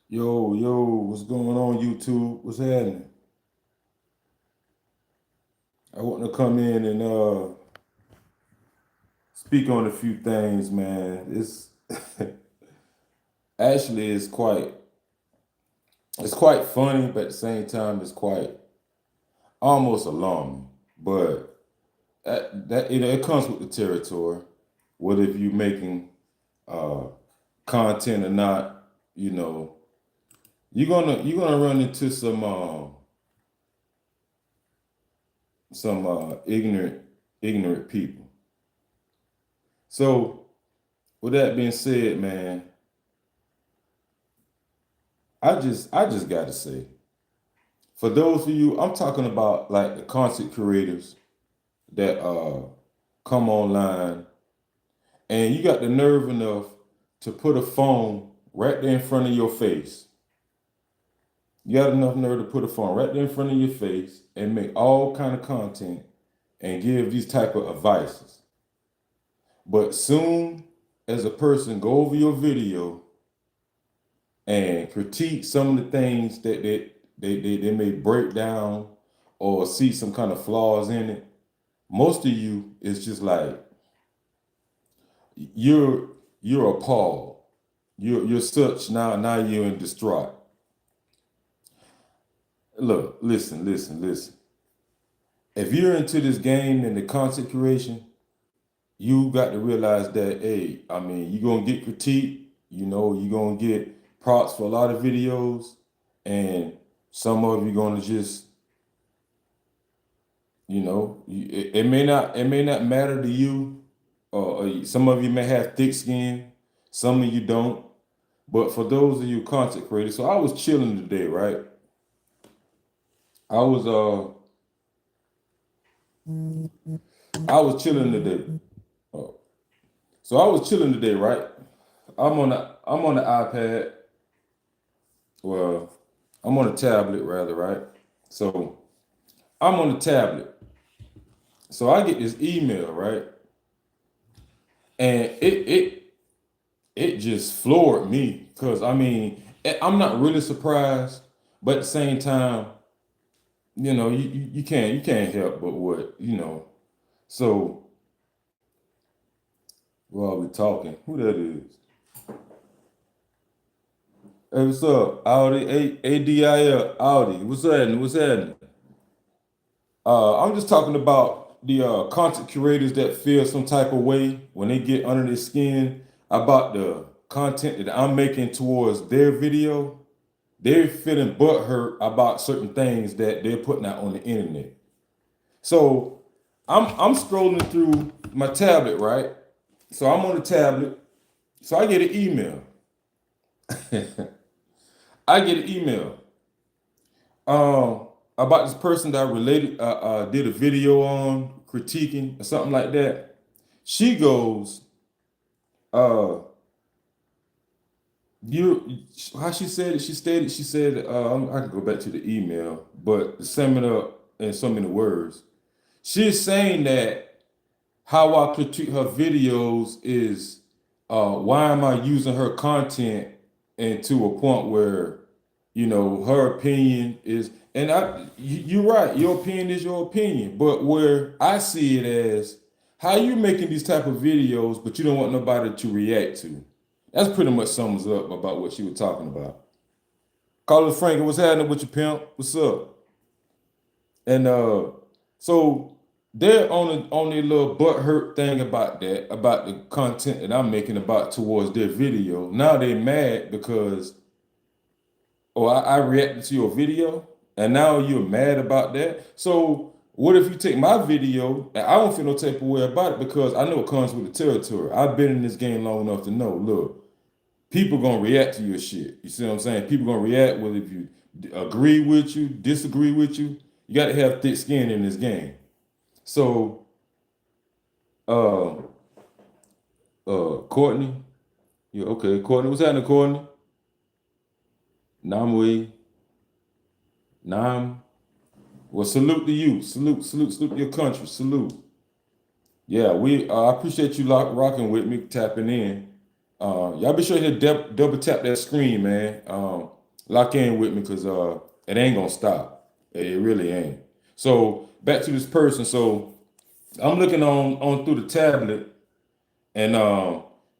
Yo, what's going on, YouTube? What's happening? I want to come in and speak on a few things, man. It's actually it's quite funny, but at the same time it's quite almost alarming. But that it comes with the territory. Whether if you're making uh content or not, you know, you're gonna run into some ignorant people. So with that being said, man, I just gotta say, for those of you, I'm talking about like the content creators that come online and you got the nerve enough to put a phone right there in front of your face. You got enough nerve to put a phone right there in front of your face and make all kind of content and give these type of advices. But soon as a person go over your video and critique some of the things that they may break down or see some kind of flaws in it, most of you is just like you're you're appalled. You're such now you're in distraught. Look, listen. If you're into this game and the content creation, you got to realize that, hey, I mean, you're gonna get critique, you're gonna get props for a lot of videos, and some of you gonna just, it may not matter to you, or some of you may have thick skin, some of you don't. But for those of you content creators, so I was chilling today, right? I was I was chilling today. Uh, so I was chilling today, right? I'm on the iPad. Well, I'm on a tablet rather, right? So I'm on the tablet. So I get this email, right? And it just floored me because I mean I'm not really surprised, but at the same time, you can't help but what. So while we talking, who that is? Hey, what's up, Audi? ADIL Audi. What's happening? What's happening? I'm just talking about the content curators that feel some type of way when they get under their skin about the content that I'm making towards their video. They're feeling butthurt about certain things that they're putting out on the internet. So I'm scrolling through my tablet, right? So I'm on the tablet. So I get an email. I get an email about this person that I did a video on critiquing or something like that. She goes, uh, you how she said it? She said, I can go back to the email, but to sum it up in so many words, she's saying that how I critique her videos is why am I using her content and to a point where her opinion is, and you're right, your opinion is your opinion, but where I see it as how you making these type of videos but you don't want nobody to react to. That's pretty much sums up about what she was talking about. Carlos Frank, what's happening with your pimp? What's up? And so they're on a little butt hurt thing about that, about the content that I'm making about towards their video. Now they're mad because I reacted to your video and now you're mad about that. So what if you take my video and I don't feel no type of way about it because I know it comes with the territory. I've been in this game long enough to know, look, people gonna react to your shit. You see what I'm saying? People gonna react whether if you agree with you, disagree with you. You got to have thick skin in this game. So, uh, Courtney, yeah, okay, Courtney, what's happening, Courtney? Namwe, Nam. Well, salute to you. Salute to your country. Salute. Yeah, I appreciate you rocking with me, tapping in. Y'all be sure to double tap that screen, man. lock in with me because it ain't gonna stop. It really ain't. So back to this person. So I'm looking on through the tablet, and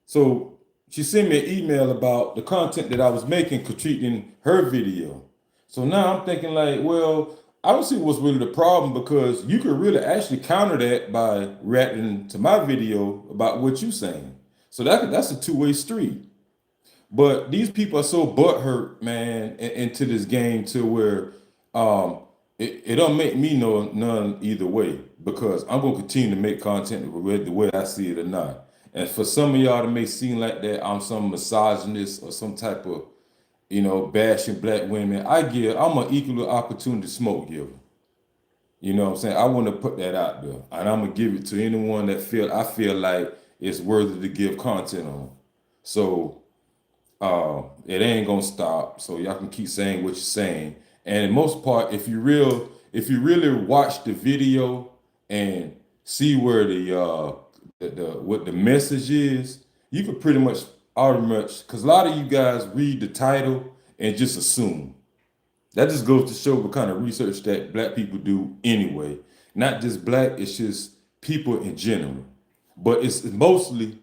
so she sent me an email about the content that I was making critiquing her video. So now I'm thinking like, well, I don't see what's really the problem because you could really actually counter that by reacting to my video about what you saying. So that's a two-way street. But these people are so butthurt, man, into this game to where it don't make me know none either way because I'm gonna continue to make content the way I see it or not. And for some of y'all to may seem like that I'm some misogynist or some type of bashing black women, I'm an equal opportunity smoke giver. You know what I'm saying? I want to put that out there, and I'm gonna give it to anyone that I feel like it's worthy to give content on. So it ain't gonna stop. So y'all can keep saying what you're saying. And in most part, if you really watch the video and see where what the message is, you can pretty much because a lot of you guys read the title and just assume. That just goes to show what kind of research that black people do anyway. Not just black, it's just people in general. But it's mostly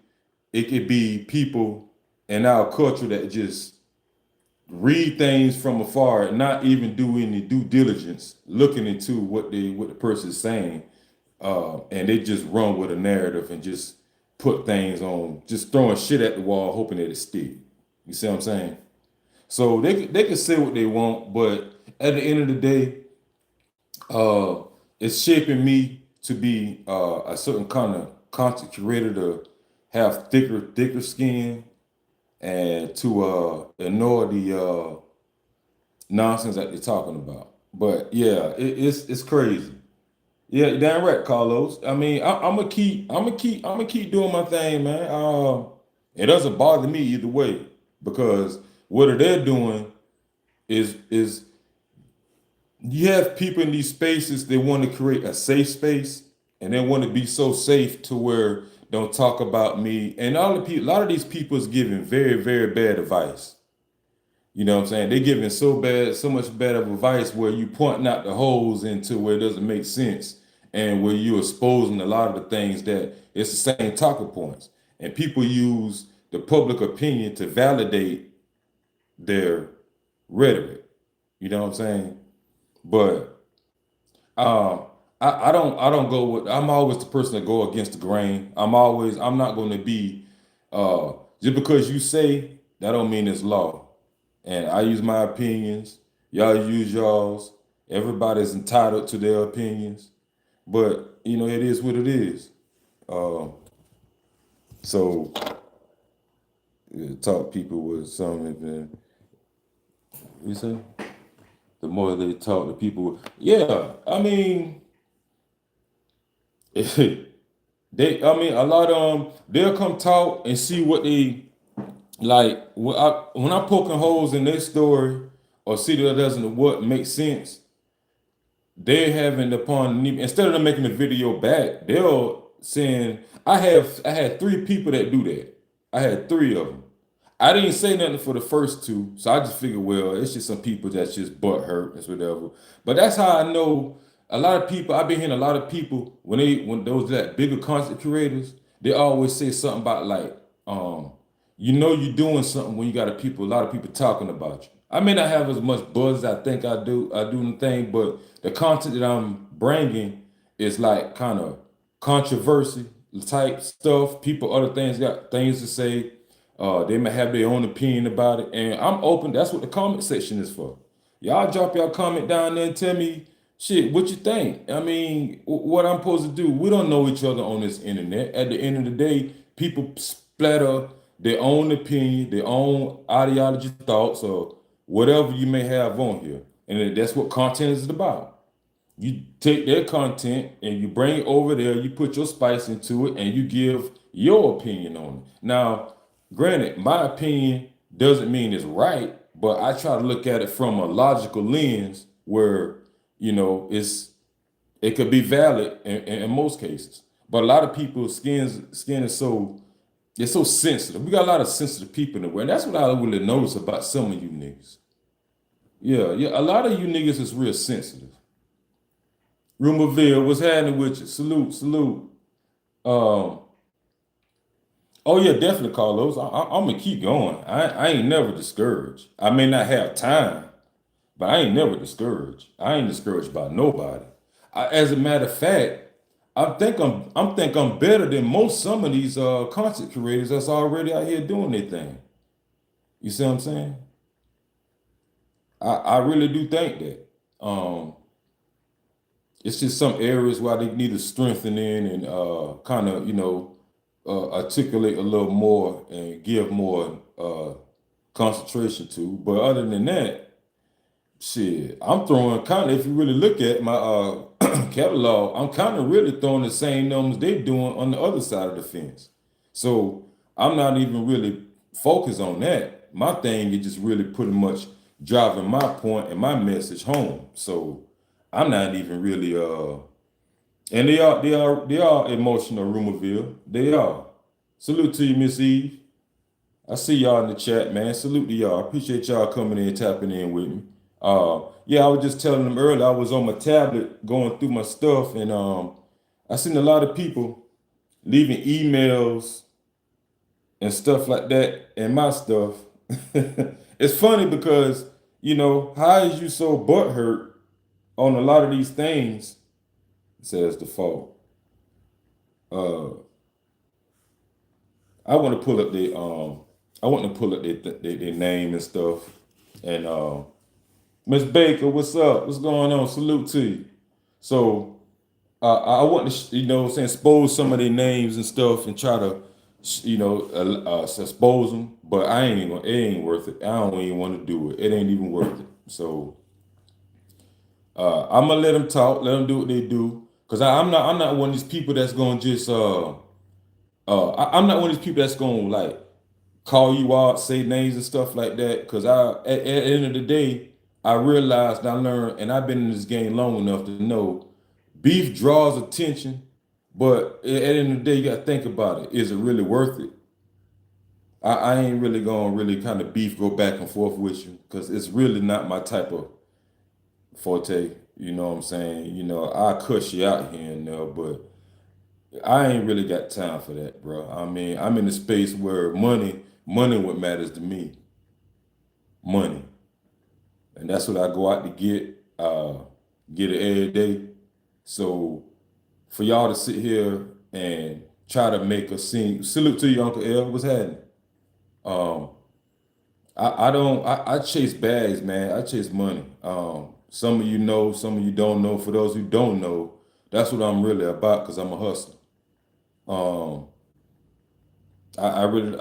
it could be people in our culture that just read things from afar and not even do any due diligence looking into what the person is saying, and they just run with a narrative and just put things on, just throwing shit at the wall hoping that it stick. You see what I'm saying? So they can say what they want, but at the end of the day, it's shaping me to be a certain kind of content creator to have thicker skin and to ignore the nonsense that they're talking about. But yeah, it's crazy. Yeah, you're damn right, Carlos. I mean, I'm gonna keep doing my thing, man. It doesn't bother me either way because what they're doing is you have people in these spaces, they want to create a safe space and they want to be so safe to where don't talk about me. And a lot of these people is giving very, very bad advice. You know what I'm saying? They're giving so much bad of advice where you pointing out the holes into where it doesn't make sense and where you're exposing a lot of the things that it's the same talking points. And people use the public opinion to validate their rhetoric. You know what I'm saying? But I don't go with I'm always the person that go against the grain. I'm not going to be just because you say that don't mean it's law. And I use my opinions. Y'all use y'all's. Everybody's entitled to their opinions. But it is what it is. Uh, so talk people with some you say the more they talk to people. Yeah, I mean a lot of them they'll come talk and see what they like when I'm poking holes in their story or see that doesn't what makes sense, they're having upon instead of them making a video back, they'll saying I had three people that do that. I had three of them. I didn't say nothing for the first two, so I just figured, well, it's just some people that's just butt hurt and whatever. But that's how I know a lot of people. I've been hearing a lot of people when those that bigger content creators, they always say something about like, you're doing something when you got a lot of people talking about you. I may not have as much buzz as I think I do. I do the thing, but the content that I'm bringing is like kind of controversy type stuff. People, other things got things to say. They may have their own opinion about it, and I'm open. That's what the comment section is for. Y'all drop your comment down there and tell me shit what you think. I mean, what I'm supposed to do. We don't know each other on this internet. At the end of the day, people splatter their own opinion, their own ideology, thoughts, or whatever you may have on here, and that's what content is about. You take their content and you bring it over there. You put your spice into it, and you give your opinion on it. Now, granted, my opinion doesn't mean it's right, but I try to look at it from a logical lens where it could be valid in most cases. But a lot of people's skin is so sensitive. We got a lot of sensitive people in the world. And that's what I really notice about some of you niggas. Yeah. A lot of you niggas is real sensitive. Rumorville, what's happening with you? Salute. Um, oh yeah, definitely, Carlos. I'm gonna keep going. I ain't never discouraged. I may not have time, but I ain't never discouraged. I ain't discouraged by nobody. As a matter of fact, I think I'm better than most some of these content creators that's already out here doing their thing. You see what I'm saying? I really do think that. Um, it's just some areas where they need to strengthen in and kind of articulate a little more and give more concentration to. But other than that, shit, I'm throwing kind of, if you really look at my catalog, I'm kind of really throwing the same numbers they doing on the other side of the fence. So I'm not even really focused on that. My thing is just really pretty much driving my point and my message home. So I'm not even really and they are emotional, Rumorville. They are. Salute to you, Miss Eve. I see y'all in the chat, man. Salute to y'all. Appreciate y'all coming in, tapping in with me. Yeah, I was just telling them earlier. I was on my tablet going through my stuff, and I seen a lot of people leaving emails and stuff like that, and my stuff. It's funny because how is you so butthurt on a lot of these things? Says the fault. Uh, I want to pull up their name and stuff, and Miss Baker, what's up? What's going on? Salute to you. So I want to, expose some of their names and stuff and try to, expose them. But I ain't gonna. It ain't worth it. I don't even want to do it. It ain't even worth it. So I'm gonna let them talk. Let them do what they do. Cause I'm not one of these people that's gonna just. I'm not one of these people that's gonna like call you out, say names and stuff like that. Cause at the end of the day, I realized and I learned, and I've been in this game long enough to know beef draws attention, but at the end of the day, you gotta think about it. Is it really worth it? I ain't really gonna really kind of beef go back and forth with you because it's really not my type of forte. You know what I'm saying? I cuss you out here and there, but I ain't really got time for that, bro. I mean, I'm in a space where money what matters to me. Money. And that's what I go out to get it every day. So for y'all to sit here and try to make a scene, salute to you, Uncle L. What's happening? Um, I don't I chase bags, man. I chase money. Some of you know, some of you don't know. For those who don't know, that's what I'm really about because I'm a hustler. Um, I really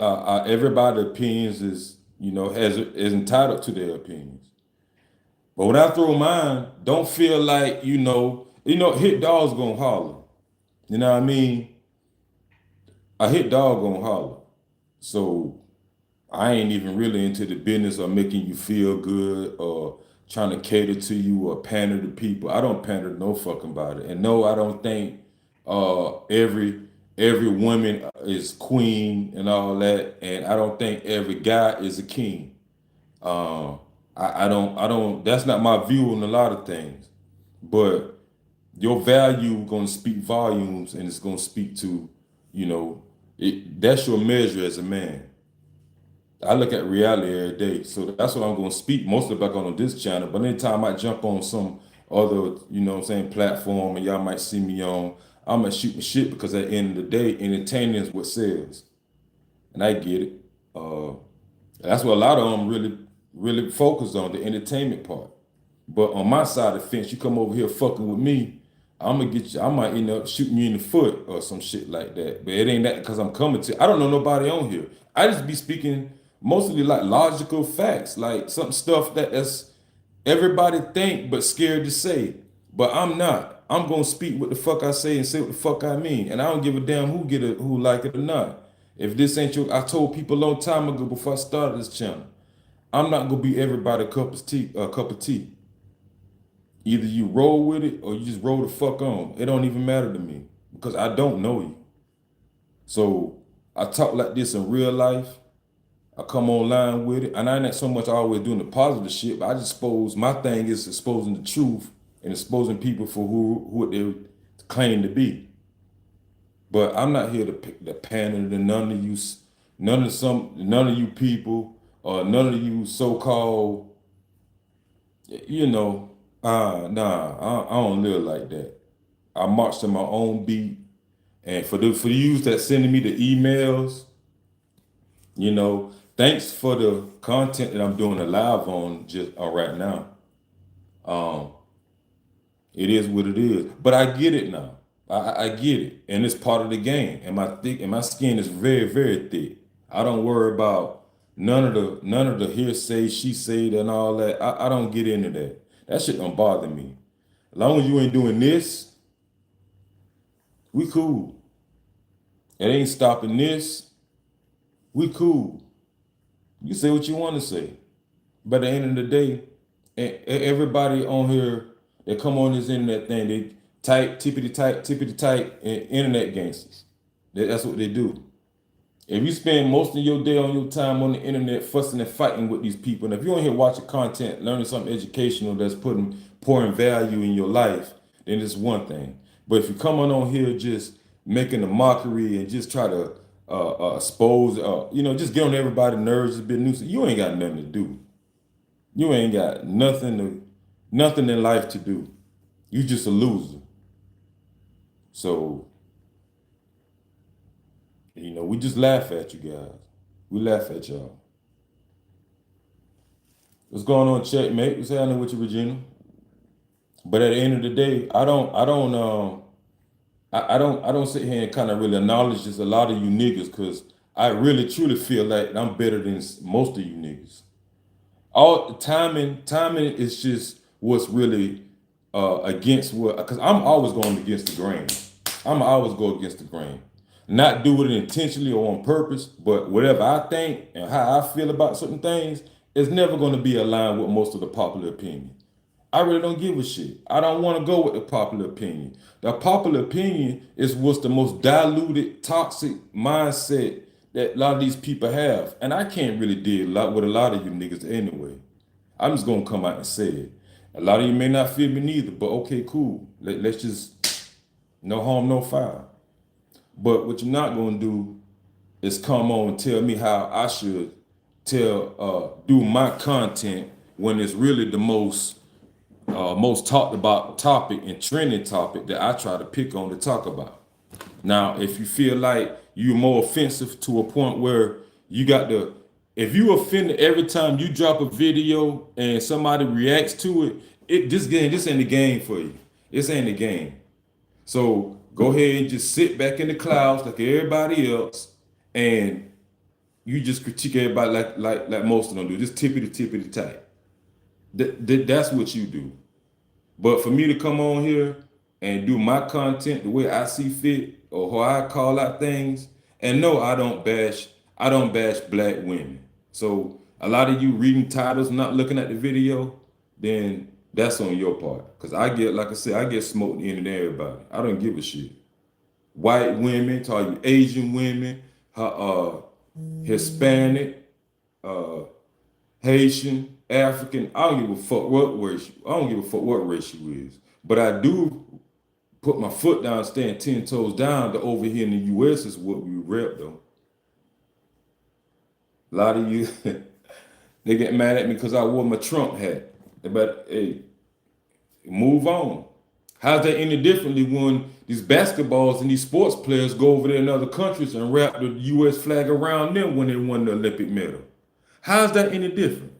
everybody's opinions is entitled to their opinions. But when I throw mine, don't feel like hit dog's gonna holler. You know what I mean? A hit dog gonna holler. So I ain't even really into the business of making you feel good or trying to cater to you or pander to people. I don't pander to no fucking body. And no, I don't think every woman is queen and all that. And I don't think every guy is a king. Um, I don't. That's not my view on a lot of things. But your value gonna speak volumes, and it's gonna speak to, you know, that's your measure as a man. I look at reality every day, so that's what I'm gonna speak mostly back on this channel. But anytime I jump on some other, what I'm saying, platform, and y'all might see me on, I'm gonna shoot my shit because at the end of the day, entertaining is what sells, and I get it. Uh, that's what a lot of them really focus on, the entertainment part. But on my side of the fence, you come over here fucking with me, I'm gonna get you. I might end up shooting you in the foot or some shit like that. But it ain't that because I'm coming to. I don't know nobody on here. I just be speaking mostly like logical facts, like some stuff that's everybody think but scared to say. But I'm not. I'm gonna speak what the fuck I say and say what the fuck I mean, and I don't give a damn who like it or not. If this ain't your, I told people a long time ago before I started this channel, I'm not gonna be everybody cup of tea. Cup of tea. Either you roll with it or you just roll the fuck on. It don't even matter to me because I don't know you. So I talk like this in real life. I come online with it, and I ain't so much always doing the positive shit, but I just suppose my thing is exposing the truth and exposing people for who they claim to be. But I'm not here to pander to none of you, none of you people, or none of you so-called, you know, I don't live like that. I march to my own beat, and for the yous that sending me the emails, you know, thanks for the content that I'm doing a live on just right now. Um, it is what it is, but I get it now. I get it, and it's part of the game. And my skin is very very thick. I don't worry about none of the hearsay, she said, and all that. I don't get into that. That shit don't bother me. As long as you ain't doing this, we cool. It ain't stopping this. We cool. You say what you want to say. But at the end of the day, everybody on here that come on this internet thing, they tippity type, internet gangsters. That's what they do. If you spend most of your day on your time on the internet fussing and fighting with these people, and if you're on here watching content, learning something educational that's pouring value in your life, then it's one thing. But if you come on here just making a mockery and just try to expose, just get on everybody's nerves, a bit nuisance, you ain't got nothing to do. You ain't got nothing in life to do. You just a loser. So, we just laugh at you guys. We laugh at y'all. What's going on, checkmate? What's happening with you, Regina? But at the end of the day, I don't sit here and kind of really acknowledge just a lot of you niggas, because I really truly feel like I'm better than most of you niggas. All timing is just what's really against what, because I'm always going against the grain. I'm always go against the grain. Not do it intentionally or on purpose, but whatever I think and how I feel about certain things is never going to be aligned with most of the popular opinion. I really don't give a shit. I don't want to go with the popular opinion. The popular opinion is what's the most diluted, toxic mindset that a lot of these people have. And I can't really deal with a lot of you niggas anyway. I'm just going to come out and say it. A lot of you may not feel me neither, but okay, cool. Let's just, no harm, no foul. But what you're not going to do is come on and tell me how I should do my content when it's really the most talked about topic and trending topic that I try to pick on to talk about. Now, if you feel like you're more offensive to a point where if you offended every time you drop a video and somebody reacts to it, this ain't the game for you. This ain't the game. So go ahead and just sit back in the clouds like everybody else, and you just critique everybody like most of them do. Just tippity tight. That's what you do. But for me to come on here and do my content the way I see fit or how I call out things, and no, I don't bash black women. So a lot of you reading titles, not looking at the video, then that's on your part. Cause I get smoked in everybody. I don't give a shit. White women, tell you Asian women, Hispanic, Haitian, African. I don't give a fuck what race you is. But I do put my foot down, stand 10 toes down. To over here in the U.S. is what we rep though. A lot of you, they get mad at me because I wore my Trump hat. But hey, move on. How's that any differently when these basketballs and these sports players go over there in other countries and wrap the U.S. flag around them when they won the Olympic medal? How's that any different?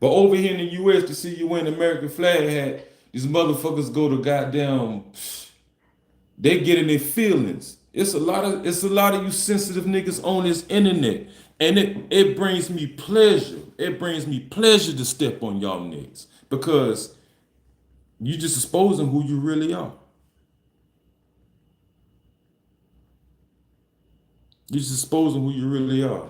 But over here in the U.S. to see you wearing the American flag hat, these motherfuckers go to goddamn, they get in their feelings. It's a lot of you sensitive niggas on this internet. And it brings me pleasure. It brings me pleasure to step on y'all niggas because you just exposing who you really are. You just exposing who you really are.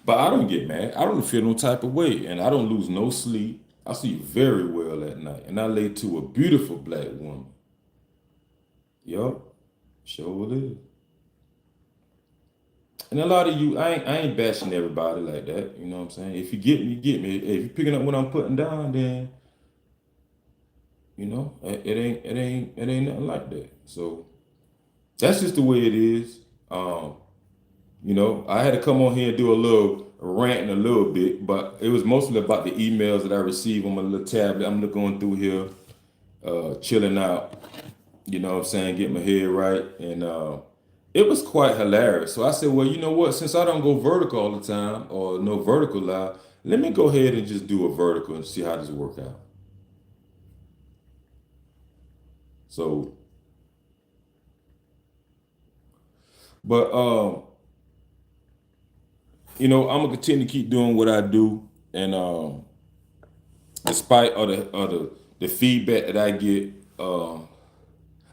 But I don't get mad. I don't feel no type of way, and I don't lose no sleep. I sleep very well at night, and I lay to a beautiful black woman. Yup, sure it is. And a lot of you, I ain't bashing everybody like that. You know what I'm saying? If you get me, you get me. If you picking up what I'm putting down, then it ain't nothing like that. So that's just the way it is. Um, I had to come on here and do a little ranting a little bit, but it was mostly about the emails that I received on my little tablet. I'm going through here, chilling out. You know what I'm saying? Get my head right, and it was quite hilarious. So I said, well, you know what? Since I don't go vertical all the time or no vertical live, let me go ahead and just do a vertical and see how this work out. So, but I'm gonna continue to keep doing what I do, and despite the feedback that I get,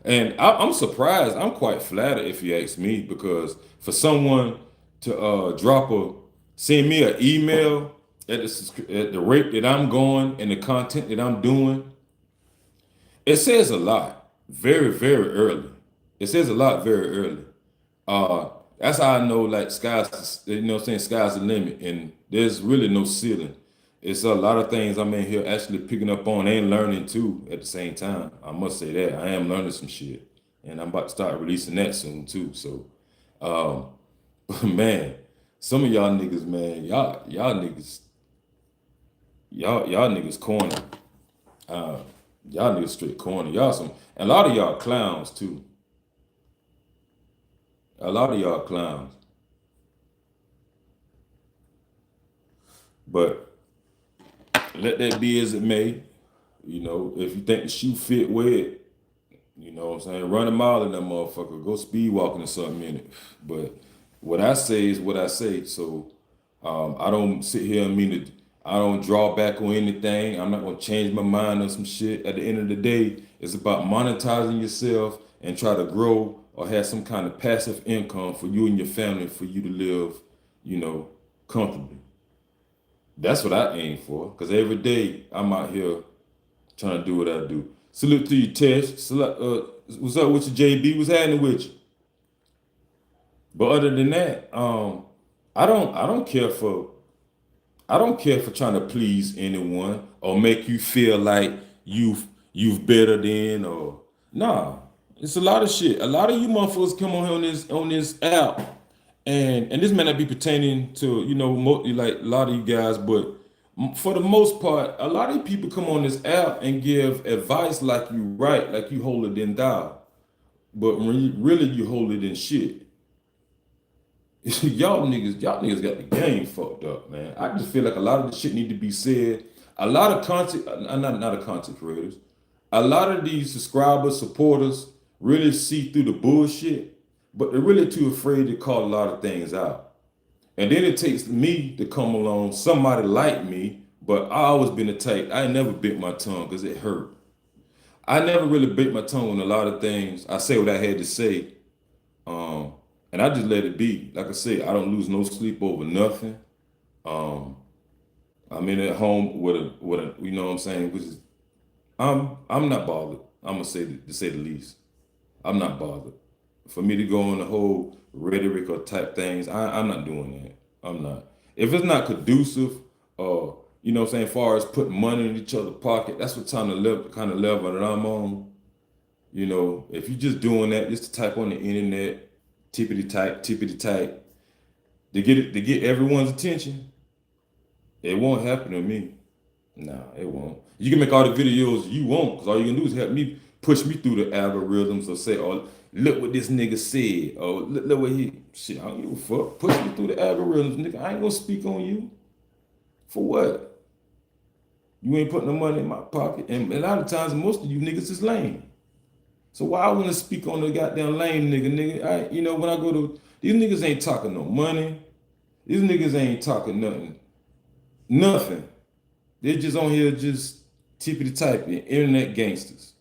and I'm surprised. I'm quite flattered, if you ask me, because for someone to send me an email at the rate that I'm going and the content that I'm doing, it says a lot very, very early. It says a lot very early. Uh, that's how I know, like, sky's the limit, and there's really no ceiling. It's a lot of things I'm in here actually picking up on and learning too at the same time. I must say that I am learning some shit, and I'm about to start releasing that soon too. So, man, some of y'all niggas, man, y'all niggas corny. Uh, y'all niggas straight corny. A lot of y'all clowns too. A lot of y'all clowns. But let that be as it may. If you think the shoe fit, wear it. You know what I'm saying? Run a mile in that motherfucker. Go speed walking or something in it. But what I say is what I say. So I don't sit here and mean to. I don't draw back on anything. I'm not gonna change my mind on some shit. At the end of the day, it's about monetizing yourself and try to grow or have some kind of passive income for you and your family for you to live, comfortably. That's what I aim for. Because every day I'm out here trying to do what I do. Salute to you, Tesh. What's up with you, JB? What's happening with you? But other than that, I don't care for trying to please anyone or make you feel like you've better than or nah. It's a lot of shit. A lot of you motherfuckers come on here on this app, and this may not be pertaining to like a lot of you guys, but for the most part, a lot of people come on this app and give advice like you right, like you hold it in thou, but when really you hold it in shit. y'all niggas got the game fucked up, man. I just feel like a lot of the shit need to be said. A lot of content, not a content creators, a lot of these subscribers, supporters really see through the bullshit, but they're really too afraid to call a lot of things out. And then it takes me to come along, somebody like me, but I always been the type, I ain't never bit my tongue because it hurt. I never really bit my tongue on a lot of things. I say what I had to say. Um, and I just let it be. Like I say, I don't lose no sleep over nothing. Um, I'm in at home with a you know what I'm saying, which is I'm not bothered. I'm gonna say to say the least. I'm not bothered. For me to go on the whole rhetoric or type things, I'm not doing that. I'm not. If it's not conducive, you know what I'm saying, as far as putting money in each other's pocket, that's what kind of level that I'm on. If you're just doing that, just to type on the internet, tippity type, to get everyone's attention, it won't happen to me. Nah, it won't. You can make all the videos you want, because all you can do is help me push me through the algorithms or say, oh, look what this nigga said. Oh, look what shit, I don't give a fuck. Push me through the algorithms, nigga. I ain't gonna speak on you. For what? You ain't putting no money in my pocket. And a lot of times, most of you niggas is lame. So why I want to speak on the goddamn lame nigga? When I go to, these niggas ain't talking no money. These niggas ain't talking nothing. Nothing. They're just on here just tippity typing, internet gangsters.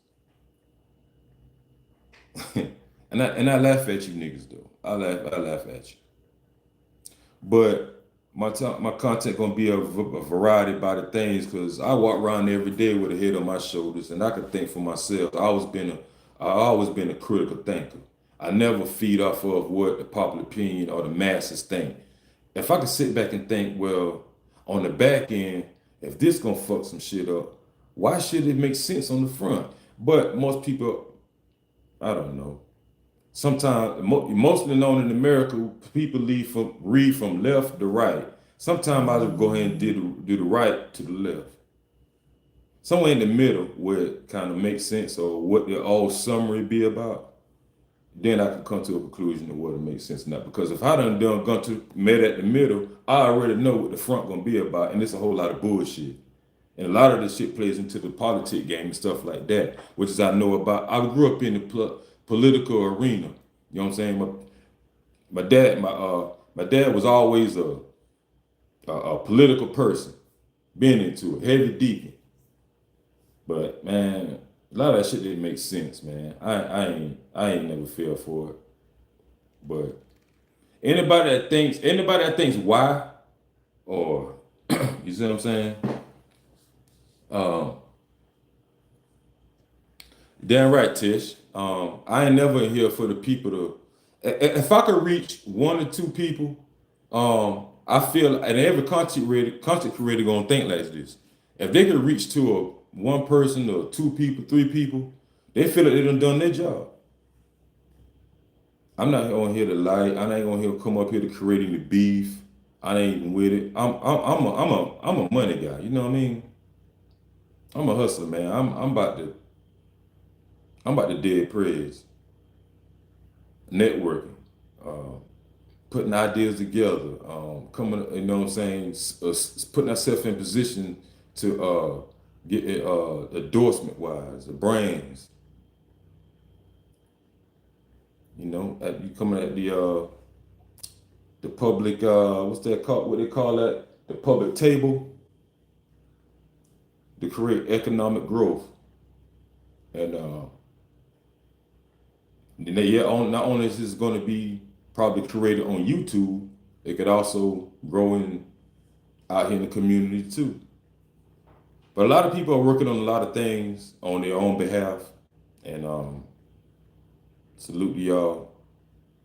and I laugh at you niggas though. I laugh at you. But my content gonna be a variety about the things, because I walk around every day with a head on my shoulders, and I can think for myself. I always been a critical thinker. I never feed off of what the popular opinion or the masses think. If I could sit back and think, well, on the back end, if this gonna fuck some shit up, why should it make sense on the front? But most people, I don't know. Sometimes, mostly known in America, people read from left to right. Sometimes I just go ahead and do the right to the left. Somewhere in the middle where it kind of makes sense or what the all summary be about, then I can come to a conclusion of what it makes sense or not. Because if I done gone to met at the middle, I already know what the front gonna be about, and it's a whole lot of bullshit. And a lot of this shit plays into the politic game and stuff like that, which is I know about. I grew up in the political arena. You know what I'm saying? My dad was always a political person, been into it, heavy deacon. But man, a lot of that shit didn't make sense, man. I ain't never fell for it. But anybody that thinks why, or you see what I'm saying? Um, damn right, Tish. I ain't never in here for the people to. If I could reach one or two people, I feel, and every content creator gonna think like this. If they could reach to one person or two people, three people, they feel like they done their job. I'm not on here to lie. I ain't on here come up here to create any beef. I ain't even with it. I'm a money guy. You know what I mean? I'm a hustler, man. I'm about to dead prayers, networking, uh, putting ideas together, coming, you know what I'm saying, putting ourselves in position to get endorsement wise, the brands. You know, you coming at the public, what's that called? What they call that? The public table to create economic growth, and not only is this going to be probably created on YouTube, it could also grow out here in the community too. But a lot of people are working on a lot of things on their own behalf, and salute to y'all.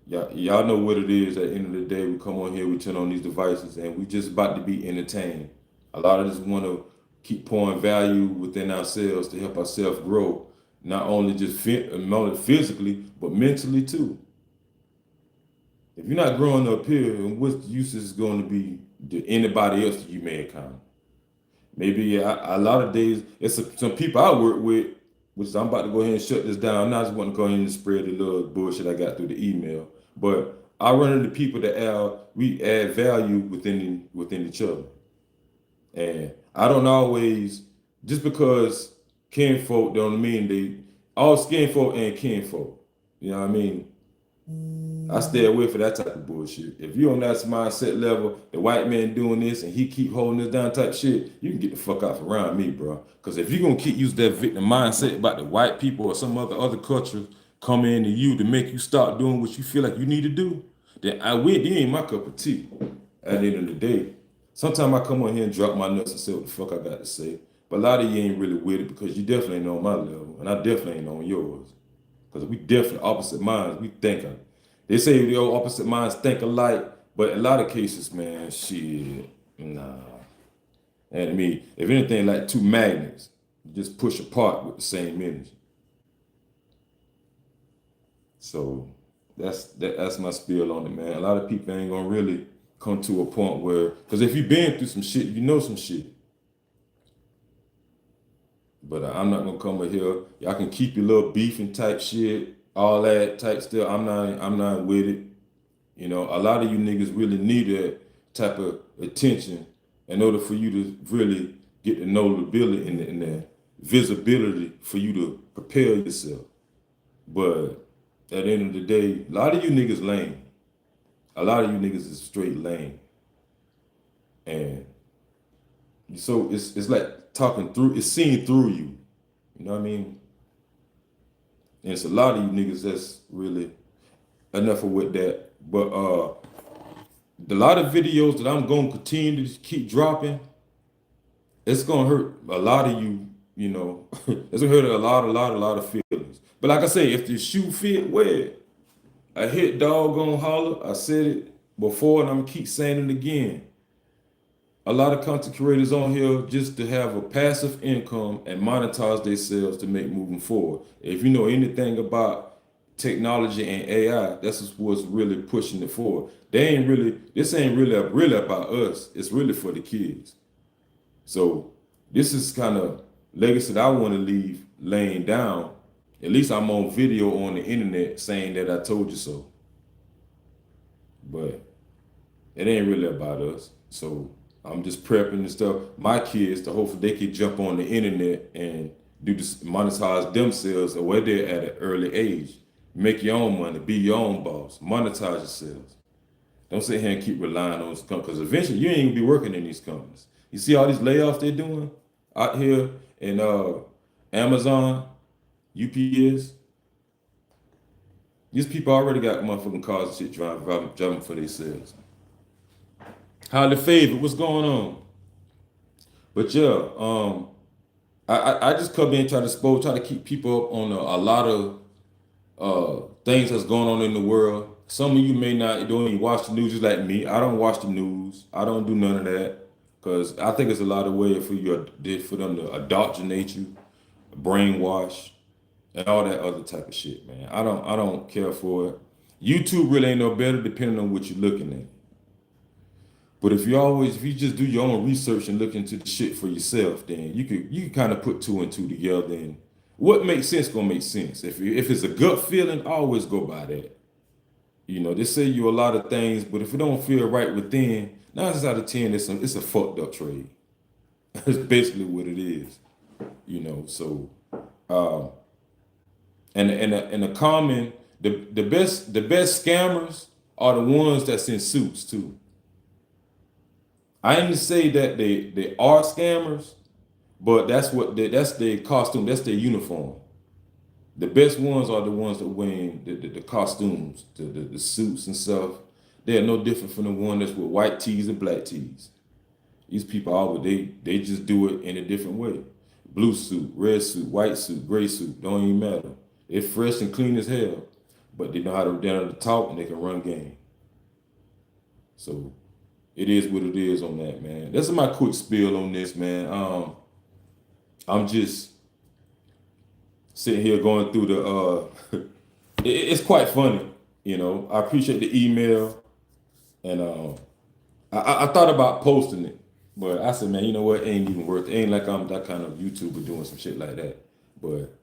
Y'all know what it is. At the end of the day, we come on here, we turn on these devices, and we just about to be entertained. A lot of us want to keep pouring value within ourselves to help ourselves grow, not only not only physically, but mentally too. If you're not growing up here, and what use is going to be to anybody else to you, mankind? Maybe a lot of days, it's some people I work with, which I'm about to go ahead and shut this down. I just want to go ahead and spread the little bullshit I got through the email. But I run into people that we add value within each other. And I don't always, just because kinfolk don't mean all skinfolk and kinfolk. You know what I mean? I stay away from that type of bullshit. If you on that mindset level, the white man doing this and he keep holding this down type shit, you can get the fuck out from around me, bro. Because if you're gonna keep using that victim mindset about the white people or some other culture come into you to make you start doing what you feel like you need to do, then you ain't my cup of tea. At the end of the day, sometimes I come on here and drop my nuts and say what the fuck I got to say. But a lot of you ain't really with it because you definitely ain't on my level, and I definitely ain't on yours. Because we definitely opposite minds. We think. They say the opposite minds think alike, but in a lot of cases, man, shit, nah. And I mean, if anything, like two magnets, just push apart with the same energy. So that's my spiel on it, man. A lot of people ain't gonna really come to a point where, because if you've been through some shit, you know some shit. But I'm not gonna come over here. Y'all can keep your little beefing type shit, all that type stuff. I'm not with it. You know, a lot of you niggas really need that type of attention in order for you to really get the notability and the visibility for you to prepare yourself. But at the end of the day, a lot of you niggas lame. A lot of you niggas is straight lame. And so it's like talking through, it's seeing through you. You know what I mean? And it's a lot of you niggas that's really enough of with that. But the lot of videos that I'm gonna continue to keep dropping, it's gonna hurt a lot of you, you know, it's gonna hurt a lot of feelings. But like I say, if the shoe fit, wear it. I hit doggone holler. I said it before and I'm gonna keep saying it again. A lot of content creators on here just to have a passive income and monetize themselves to make moving forward. If you know anything about technology and AI, that's what's really pushing it forward. This ain't really about us. It's really for the kids. So this is kind of legacy that I want to leave laying down. At least I'm on video on the internet saying that I told you so. But it ain't really about us. So I'm just prepping and stuff. My kids to hopefully they can jump on the internet and do this, monetize themselves or where they're at an early age. Make your own money, be your own boss, monetize yourselves. Don't sit here and keep relying on this company because eventually you ain't gonna be working in these companies. You see all these layoffs they're doing out here in Amazon, UPS. These people already got motherfucking cars and shit driving for themselves. Highly favored, what's going on? But yeah, I just come in and try to keep people up on a lot of things that's going on in the world. Some of you may not don't even watch the news just like me. I don't watch the news. I don't do none of that because I think it's a lot of ways for them to indoctrinate you, brainwash, and all that other type of shit, man. I don't care for it. YouTube really ain't no better depending on what you're looking at. But if you just do your own research and look into the shit for yourself, then you can kind of put two and two together. And what makes sense gonna make sense. If it's a gut feeling, always go by that. You know, they say you a lot of things, but if it don't feel right within, 9 out of 10, it's a fucked up trade. That's basically what it is. You know, so and the common the best scammers are the ones that's in suits too. I ain't to say that they are scammers, but that's their costume, that's their uniform. The best ones are the ones that wearing the costumes, the suits and stuff. They are no different from the one that's with white tees and black tees. These people they just do it in a different way. Blue suit, red suit, white suit, gray suit, don't even matter. They're fresh and clean as hell, but they know how to talk and they can run game. So it is what it is on that, man. That's my quick spiel on this, man. I'm just sitting here going through the it's quite funny, you know. I appreciate the email and I thought about posting it, but I said, man, you know what, it ain't even worth it. Ain't like I'm that kind of YouTuber doing some shit like that. But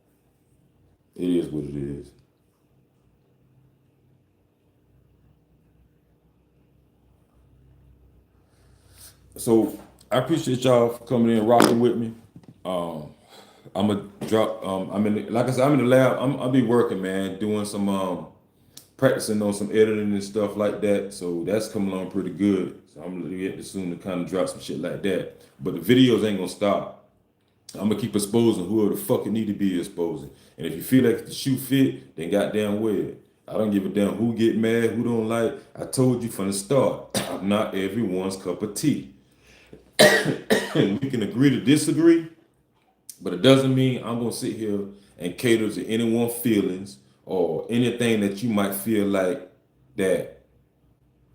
it is what it is. So I appreciate y'all for coming in and rocking with me. I'm gonna drop. Like I said, I'm in the lab. I'll be working, man, doing some practicing on some editing and stuff like that. So that's coming along pretty good. So I'm gonna get soon to kind of drop some shit like that. But the videos ain't gonna stop. I'm gonna keep exposing whoever the fuck it need to be exposing. And if you feel like the shoe fit, then goddamn wear it. I don't give a damn who get mad, who don't like. I told you from the start, I'm not everyone's cup of tea. And we can agree to disagree, but it doesn't mean I'm gonna sit here and cater to anyone's feelings or anything that you might feel like that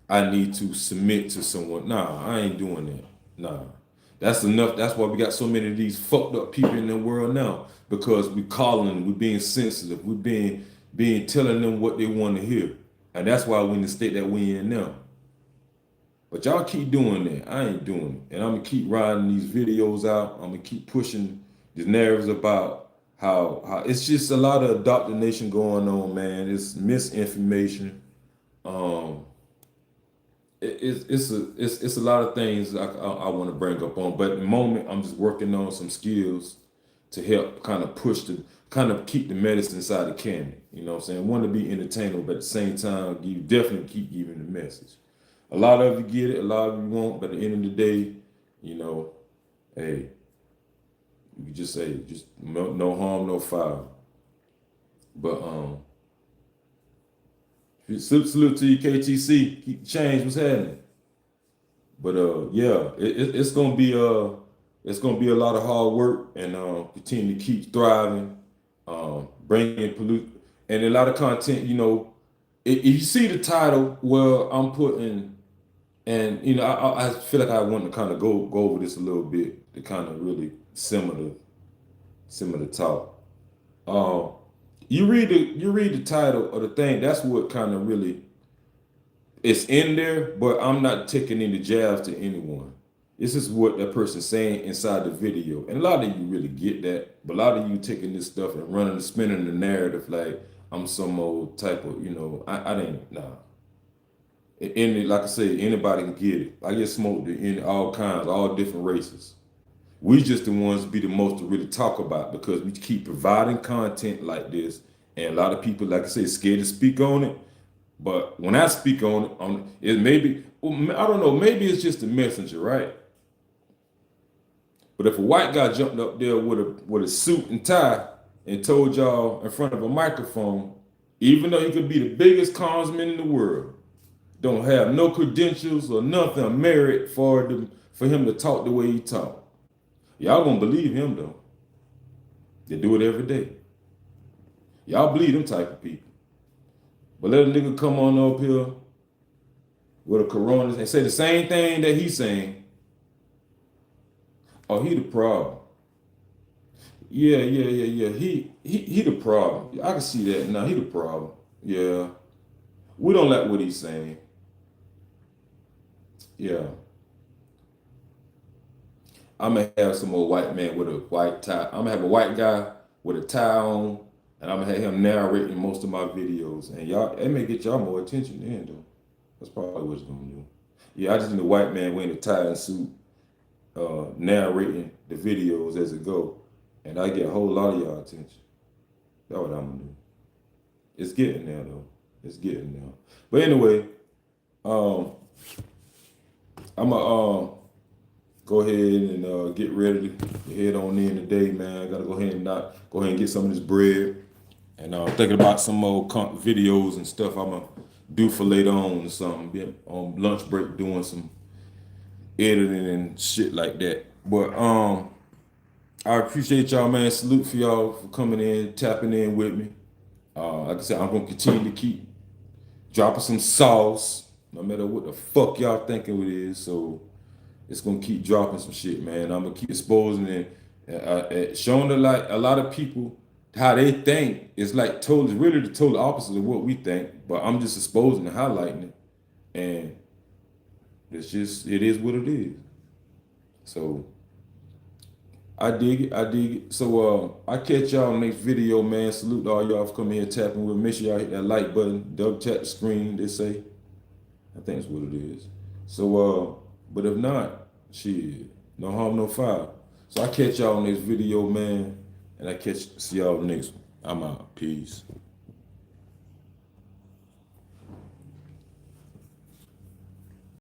I need to submit to someone. Nah, I ain't doing that. Nah. That's enough. That's why we got so many of these fucked up people in the world now. Because we calling them, we being sensitive, we being telling them what they want to hear. And that's why we in the state that we in now. But y'all keep doing that. I ain't doing it. And I'm gonna keep riding these videos out. I'm gonna keep pushing these narratives about how it's just a lot of indoctrination going on, man. It's misinformation. It's a lot of things I want to bring up on, but at the moment I'm just working on some skills to help kind of kind of keep the medicine inside the candy. You know what I'm saying? I want to be entertainable, but at the same time, you definitely keep giving the message. A lot of you get it, a lot of you won't, but at the end of the day, you know, hey, you just say just no harm, no foul. But salute to you, KTC. Keep the change. What's happening? But yeah, it's gonna be a lot of hard work and continue to keep thriving, bringing pollute and a lot of content. You know, if you see the title, well, I'm putting, and I feel like I want to kind of go over this a little bit to kind of really similar talk. Um, you read the title of the thing. That's what kind of really it's in there, but I'm not taking any jabs to anyone. This is what that person's saying inside the video. And a lot of you really get that, but a lot of you taking this stuff and running and spinning the narrative like I'm some old type of, I didn't, nah. Like I say, anybody can get it. I get smoked in all kinds, all different races. We just the ones be the most to really talk about because we keep providing content like this. And a lot of people, like I say, scared to speak on it. But when I speak on it maybe, I don't know, maybe it's just a messenger, right? But if a white guy jumped up there with a suit and tie and told y'all in front of a microphone, even though he could be the biggest congressman in the world, don't have no credentials or nothing merit for him to talk the way he talk. Y'all gonna believe him though. They do it every day. Y'all believe them type of people. But let a nigga come on up here with a corona and say the same thing that he's saying. Oh, he the problem. Yeah. He the problem. I can see that now. He the problem. Yeah. We don't like what he's saying. Yeah. I'm gonna have some old white man with a white tie. I'm gonna have a white guy with a tie on, and I'm gonna have him narrating most of my videos. And y'all, it may get y'all more attention then, though. That's probably what it's gonna do. Yeah, I just need a white man wearing a tie and suit, narrating the videos as it go, and I get a whole lot of y'all attention. That's what I'm gonna do. It's getting there though. It's getting there. But anyway, I'm gonna go ahead and get ready to head on in today, man. I gotta go ahead and get some of this bread. And thinking about some more videos and stuff I'm gonna do for later on or something. Be on lunch break doing some editing and shit like that. But I appreciate y'all, man. Salute for y'all for coming in, tapping in with me. Like I said, I'm gonna continue to keep dropping some sauce, no matter what the fuck y'all thinking it is. So it's gonna keep dropping some shit, man. I'm gonna keep exposing it, showing a lot of people how they think. It's like really the total opposite of what we think. But I'm just exposing and highlighting it, and it is what it is. So I dig it. So I catch y'all on the next video, man. Salute to all y'all for coming here tapping with me. Make sure y'all hit that like button, double tap the screen, they say. I think that's what it is. So but if not, shit, no harm, no foul. So I catch y'all on this video, man, and see y'all next one. I'm out. Peace.